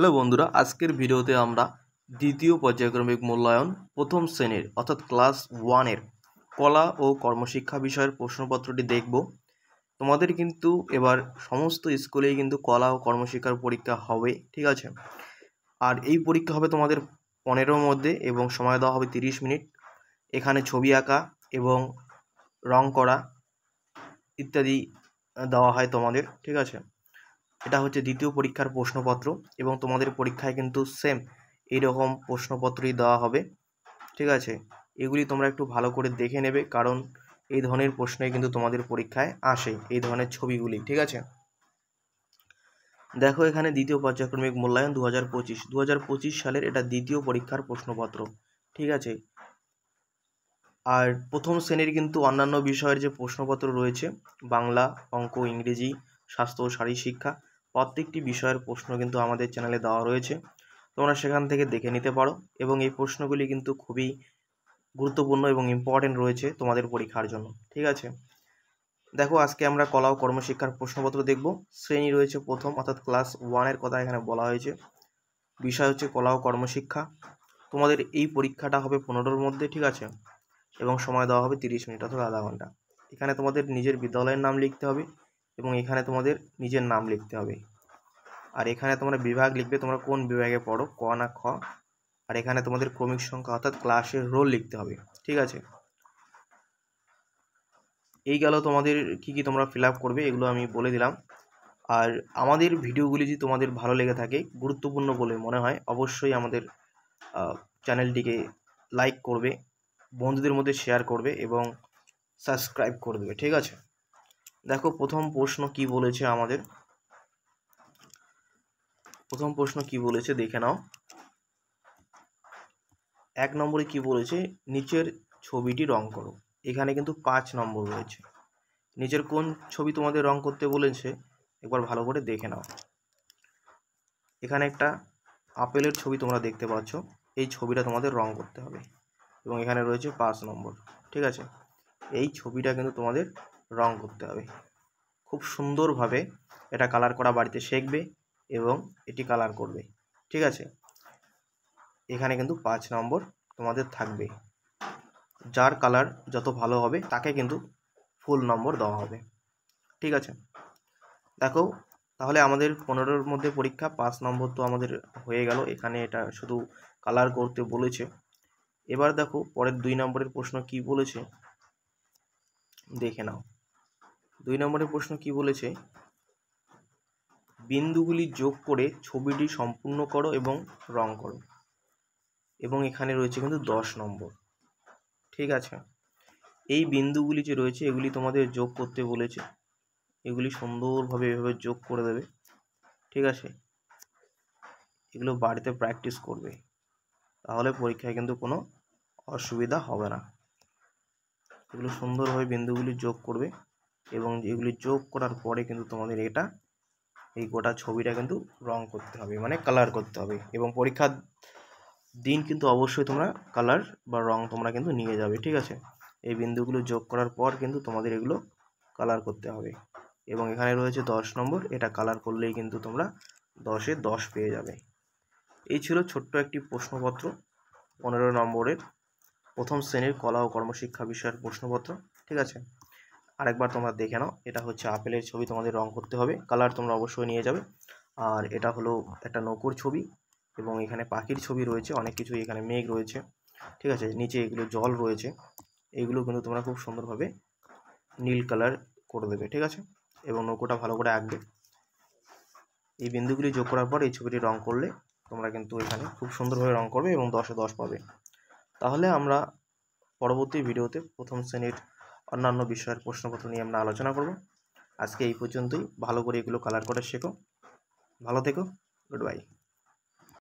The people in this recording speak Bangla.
হ্যালো বন্ধুরা, আজকের ভিডিওতে আমরা দ্বিতীয় পর্যায়ক্রমিক মূল্যায়ন প্রথম শ্রেণীর অর্থাৎ ক্লাস 1-এর কলা ও কর্মশিক্ষা বিষয়ের প্রশ্নপত্রটি দেখব। তোমাদের কিন্তু এবার সমস্ত স্কুলেই কিন্তু কলা ও কর্মশিক্ষার পরীক্ষা হবে, ঠিক আছে। আর এই পরীক্ষা হবে তোমাদের 15-র মধ্যে এবং সময় দেওয়া হবে 30 মিনিট। এখানে ছবি আঁকা এবং রং করা ইত্যাদি দেওয়া হয় তোমাদের, ঠিক আছে। এটা হচ্ছে দ্বিতীয় পরীক্ষার প্রশ্নপত্র এবং তোমাদের পরীক্ষায় কিন্তু সেম এইরকম প্রশ্নপত্রই দেওয়া হবে, ঠিক আছে। এগুলি তোমরা একটু ভালো করে দেখে নেবে, কারণ এই ধরনের প্রশ্নই কিন্তু তোমাদের পরীক্ষায় আসে, এই ধরনের ছবিগুলি, ঠিক আছে। দেখো, এখানে দ্বিতীয় পর্যায়ক্রমিক মূল্যায়ন 2025 সালের এটা দ্বিতীয় পরীক্ষার প্রশ্নপত্র, ঠিক আছে। আর প্রথম শ্রেণীর কিন্তু অন্যান্য বিষয়ের যে প্রশ্নপত্র রয়েছে, বাংলা, অঙ্ক, ইংরেজি, স্বাস্থ্য ও শারীরশিক্ষা, প্রত্যেকটি বিষয়ের প্রশ্ন কিন্তু আমাদের চ্যানেলে দেওয়া রয়েছে, তোমরা সেখান থেকে দেখে নিতে পারো। এবং এই প্রশ্নগুলি কিন্তু খুবই গুরুত্বপূর্ণ এবং ইম্পর্টেন্ট রয়েছে তোমাদের পরীক্ষার জন্য, ঠিক আছে। দেখো, আজকে আমরা কলা ও কর্মশিক্ষার প্রশ্নপত্র দেখব। শ্রেণী রয়েছে প্রথম, অর্থাৎ ক্লাস 1-এর কথা এখানে বলা হয়েছে। বিষয় হচ্ছে কলা ও কর্মশিক্ষা। তোমাদের এই পরীক্ষাটা হবে 15-র মধ্যে, ঠিক আছে, এবং সময় দেওয়া হবে 30 মিনিট অর্থাৎ আধা ঘন্টা। এখানে তোমাদের নিজের বিদ্যালয়ের নাম লিখতে হবে এবং এখানে তোমাদের নিজের নাম লিখতে হবে। আর এখানে তোমরা বিভাগ লিখবে, তোমরা কোন বিভাগে পড়ো, ক না খ। আর এখানে তোমাদের ক্রমিক সংখ্যা অর্থাৎ ক্লাসের রোল লিখতে হবে, ঠিক আছে। এই গেল তোমাদের কি কি তোমরা ফিল আপ করবে, এগুলো আমি বলে দিলাম। আর আমাদের ভিডিওগুলি যদি তোমাদের ভালো লেগে থাকে, গুরুত্বপূর্ণ বলে মনে হয়, অবশ্যই আমাদের চ্যানেলটিকে লাইক করবে, বন্ধুদের মধ্যে শেয়ার করবে এবং সাবস্ক্রাইব করে দেবে, ঠিক আছে। দেখো, প্রথম প্রশ্ন কি বলেছে আমাদের, প্রথম প্রশ্ন কি বলেছে দেখে নাও। 1 নম্বরে কি বলেছে, নিচের ছবিটি রং করো। এখানে কিন্তু 5 নম্বর রয়েছে। নিচের কোন ছবি তোমাদের রং করতে বলেছে একবার ভালো করে দেখে নাও। এখানে একটা আপেলের ছবি তোমরা দেখতে পাচ্ছ, এই ছবিটা তোমাদের রং করতে হবে এবং এখানে রয়েছে 5 নম্বর, ঠিক আছে। এই ছবিটা কিন্তু তোমাদের রং করতে হবে। খুব সুন্দরভাবে এটা কালার করা বাড়িতে শিখবে এবং এটি কালার করবে, ঠিক আছে। এখানে কিন্তু 5 নম্বর তোমাদের থাকবে। যার কালার যত ভালো হবে তাকে কিন্তু ফুল নম্বর দেওয়া হবে, ঠিক আছে। দেখো, তাহলে আমাদের 15-র মধ্যে পরীক্ষা, 5 নম্বর তো আমাদের হয়ে গেল। এখানে এটা শুধু কালার করতে বলেছে। এবার দেখো পরের 2 নম্বরের প্রশ্ন কি বলেছে দেখে নাও। 2 নম্বরের প্রশ্ন কি বলেছে, বিন্দুগুলি যোগ করে ছবিটি সম্পূর্ণ করো এবং রং করো। এবং এখানে রয়েছে কিন্তু 10 নম্বর, ঠিক আছে। এই বিন্দুগুলি যে রয়েছে এগুলি তোমাদের যোগ করতে বলেছে, এগুলি সুন্দরভাবে এভাবে যোগ করে দেবে, ঠিক আছে। এগুলো বাড়িতে প্র্যাকটিস করবে, তাহলে পরীক্ষায় কিন্তু কোনো অসুবিধা হবে না। এগুলো সুন্দরভাবে বিন্দুগুলি যোগ করবে এবং এগুলি যোগ করার পরে কিন্তু তোমাদের এই গোটা ছবিটা কিন্তু রং করতে হবে, মানে কালার করতে হবে। এবং পরীক্ষার দিন কিন্তু অবশ্যই তোমরা কালার বা রং তোমরা কিন্তু নিয়ে যাবে, ঠিক আছে। এই বিন্দুগুলো যোগ করার পর কিন্তু তোমাদের এগুলো কালার করতে হবে এবং এখানে রয়েছে 10 নম্বর, এটা কালার করলেই কিন্তু তোমরা 10-এ 10 পেয়ে যাবে। এই ছিল ছোট্ট একটি প্রশ্নপত্র, 15 নম্বরের প্রথম শ্রেণীর কলা ও কর্মশিক্ষা বিষয়ের প্রশ্নপত্র, ঠিক আছে। আরেকবার তোমরা দেখে নাও। এটা হচ্ছে আপেলের ছবি, তোমাদের রং করতে হবে, কালার তোমরা অবশ্যই নিয়ে যাবে। আর এটা হলো একটা নৌকোর ছবি এবং এখানে পাখির ছবি রয়েছে, অনেক কিছুই, এখানে মেঘ রয়েছে, ঠিক আছে। নিচে এগুলো জল রয়েছে, এইগুলো কিন্তু তোমরা খুব সুন্দরভাবে নীল কালার করে দেবে, ঠিক আছে। এবং নৌকোটা ভালো করে আঁকবে। এই বিন্দুগুলি যোগ করার পর এই ছবিটি রং করলে তোমরা কিন্তু এখানে খুব সুন্দরভাবে রং করবে এবং 10-এ 10 পাবে। তাহলে আমরা পরবর্তী ভিডিওতে প্রথম শ্রেণীর অন্যান্য বিষয়ের প্রশ্নপত্র নিয়ে আমরা আলোচনা করব। আজকে এই পর্যন্তই। ভালো করে এগুলো কালার করে শেখো। ভালো থেকো, গুড বাই।